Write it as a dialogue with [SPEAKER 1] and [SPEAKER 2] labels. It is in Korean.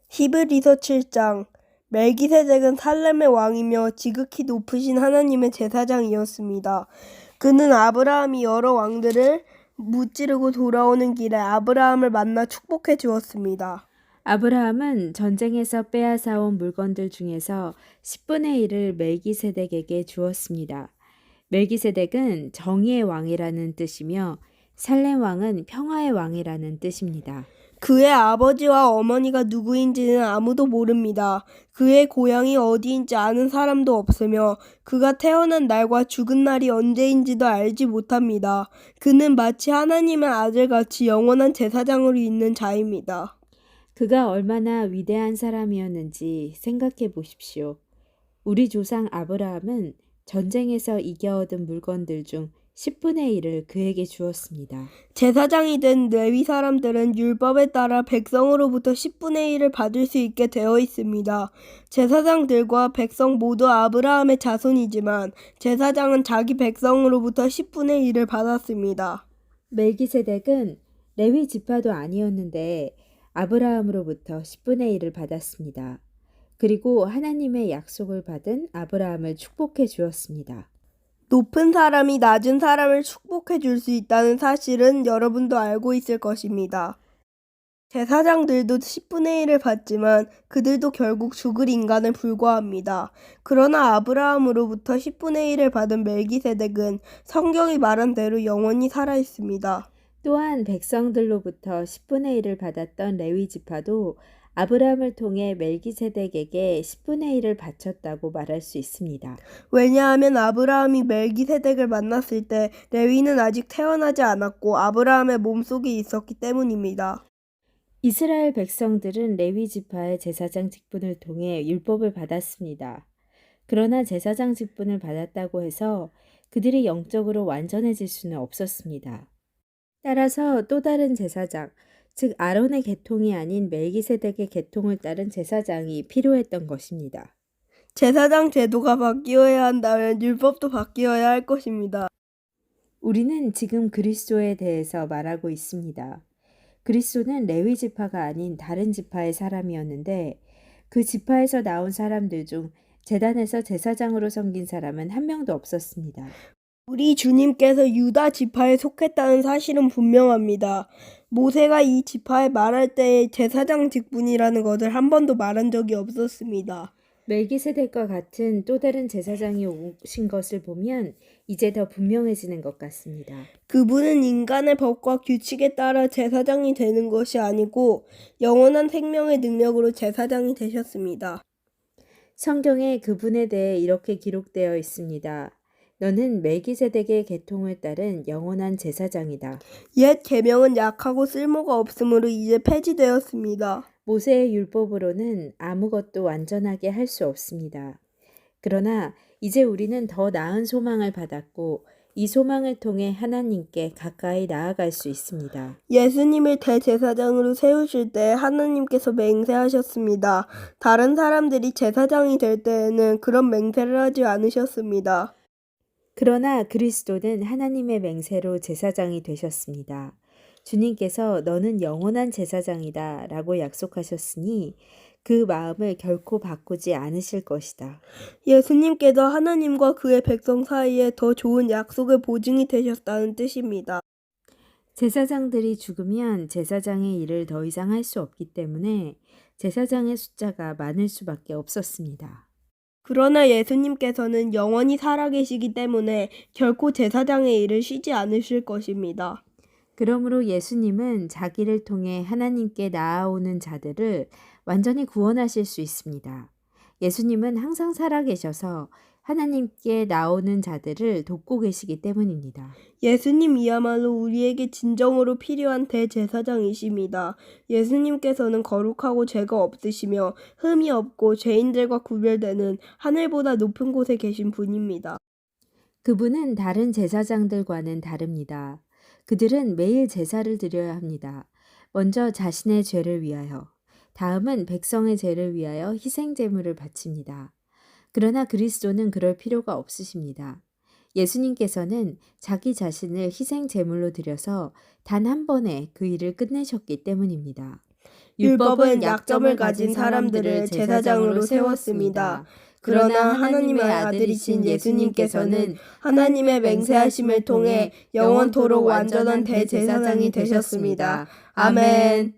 [SPEAKER 1] 히브리서 7장. 멜기세덱은 살렘의 왕이며 지극히 높으신 하나님의 제사장이었습니다. 그는 아브라함이 여러 왕들을 무찌르고 돌아오는 길에 아브라함을 만나 축복해 주었습니다.
[SPEAKER 2] 아브라함은 전쟁에서 빼앗아온 물건들 중에서 10분의 1을 멜기세덱에게 주었습니다. 멜기세덱은 정의의 왕이라는 뜻이며 살렘 왕은 평화의 왕이라는 뜻입니다.
[SPEAKER 1] 그의 아버지와 어머니가 누구인지는 아무도 모릅니다. 그의 고향이 어디인지 아는 사람도 없으며 그가 태어난 날과 죽은 날이 언제인지도 알지 못합니다. 그는 마치 하나님의 아들같이 영원한 제사장으로 있는 자입니다.
[SPEAKER 2] 그가 얼마나 위대한 사람이었는지 생각해 보십시오. 우리 조상 아브라함은 전쟁에서 이겨 얻은 물건들 중 10분의 1을 그에게 주었습니다.
[SPEAKER 1] 제사장이 된 레위 사람들은 율법에 따라 백성으로부터 10분의 1을 받을 수 있게 되어 있습니다. 제사장들과 백성 모두 아브라함의 자손이지만 제사장은 자기 백성으로부터 10분의 1을 받았습니다.
[SPEAKER 2] 멜기세덱은 레위 지파도 아니었는데 아브라함으로부터 10분의 1을 받았습니다. 그리고 하나님의 약속을 받은 아브라함을 축복해 주었습니다.
[SPEAKER 1] 높은 사람이 낮은 사람을 축복해 줄 수 있다는 사실은 여러분도 알고 있을 것입니다. 제사장들도 10분의 1을 받지만 그들도 결국 죽을 인간에 불과합니다. 그러나 아브라함으로부터 10분의 1을 받은 멜기세덱은 성경이 말한 대로 영원히 살아 있습니다.
[SPEAKER 2] 또한 백성들로부터 10분의 1을 받았던 레위 지파도 아브라함을 통해 멜기세덱에게 10분의 1을 바쳤다고 말할 수 있습니다.
[SPEAKER 1] 왜냐하면 아브라함이 멜기세덱을 만났을 때 레위는 아직 태어나지 않았고 아브라함의 몸속에 있었기 때문입니다.
[SPEAKER 2] 이스라엘 백성들은 레위 지파의 제사장 직분을 통해 율법을 받았습니다. 그러나 제사장 직분을 받았다고 해서 그들이 영적으로 완전해질 수는 없었습니다. 따라서 또 다른 제사장, 즉 아론의 계통이 아닌 멜기세덱의 계통을 따른 제사장이 필요했던 것입니다.
[SPEAKER 1] 제사장 제도가 바뀌어야 한다면 율법도 바뀌어야 할 것입니다.
[SPEAKER 2] 우리는 지금 그리스도에 대해서 말하고 있습니다. 그리스도는 레위 지파가 아닌 다른 지파의 사람이었는데 그 지파에서 나온 사람들 중 제단에서 제사장으로 섬긴 사람은 한 명도 없었습니다.
[SPEAKER 1] 우리 주님께서 유다 지파에 속했다는 사실은 분명합니다. 모세가 이 지파에 말할 때에 제사장 직분이라는 것을 한 번도 말한 적이 없었습니다.
[SPEAKER 2] 멜기세덱과 같은 또 다른 제사장이 오신 것을 보면 이제 더 분명해지는 것 같습니다.
[SPEAKER 1] 그분은 인간의 법과 규칙에 따라 제사장이 되는 것이 아니고 영원한 생명의 능력으로 제사장이 되셨습니다.
[SPEAKER 2] 성경에 그분에 대해 이렇게 기록되어 있습니다. 너는 멜기세덱의 계통을 따른 영원한 제사장이다.
[SPEAKER 1] 옛 계명은 약하고 쓸모가 없으므로 이제 폐지되었습니다.
[SPEAKER 2] 모세의 율법으로는 아무것도 완전하게 할 수 없습니다. 그러나 이제 우리는 더 나은 소망을 받았고 이 소망을 통해 하나님께 가까이 나아갈 수 있습니다.
[SPEAKER 1] 예수님을 대제사장으로 세우실 때 하나님께서 맹세하셨습니다. 다른 사람들이 제사장이 될 때에는 그런 맹세를 하지 않으셨습니다.
[SPEAKER 2] 그러나 그리스도는 하나님의 맹세로 제사장이 되셨습니다. 주님께서 너는 영원한 제사장이다 라고 약속하셨으니 그 마음을 결코 바꾸지 않으실 것이다.
[SPEAKER 1] 예수님께서 하나님과 그의 백성 사이에 더 좋은 약속의 보증이 되셨다는 뜻입니다.
[SPEAKER 2] 제사장들이 죽으면 제사장의 일을 더 이상 할 수 없기 때문에 제사장의 숫자가 많을 수밖에 없었습니다.
[SPEAKER 1] 그러나 예수님께서는 영원히 살아계시기 때문에 결코 제사장의 일을 쉬지 않으실 것입니다.
[SPEAKER 2] 그러므로 예수님은 자기를 통해 하나님께 나아오는 자들을 완전히 구원하실 수 있습니다. 예수님은 항상 살아계셔서 하나님께 나오는 자들을 돕고 계시기 때문입니다.
[SPEAKER 1] 예수님이야말로 우리에게 진정으로 필요한 대제사장이십니다. 예수님께서는 거룩하고 죄가 없으시며 흠이 없고 죄인들과 구별되는 하늘보다 높은 곳에 계신 분입니다.
[SPEAKER 2] 그분은 다른 제사장들과는 다릅니다. 그들은 매일 제사를 드려야 합니다. 먼저 자신의 죄를 위하여, 다음은 백성의 죄를 위하여 희생 제물을 바칩니다. 그러나 그리스도는 그럴 필요가 없으십니다. 예수님께서는 자기 자신을 희생 제물로 드려서 단 한 번에 그 일을 끝내셨기 때문입니다.
[SPEAKER 1] 율법은 약점을 가진 사람들을 제사장으로 세웠습니다. 그러나 하나님의 아들이신 예수님께서는 하나님의 맹세하심을 통해 영원토록 완전한 대제사장이 되셨습니다. 아멘.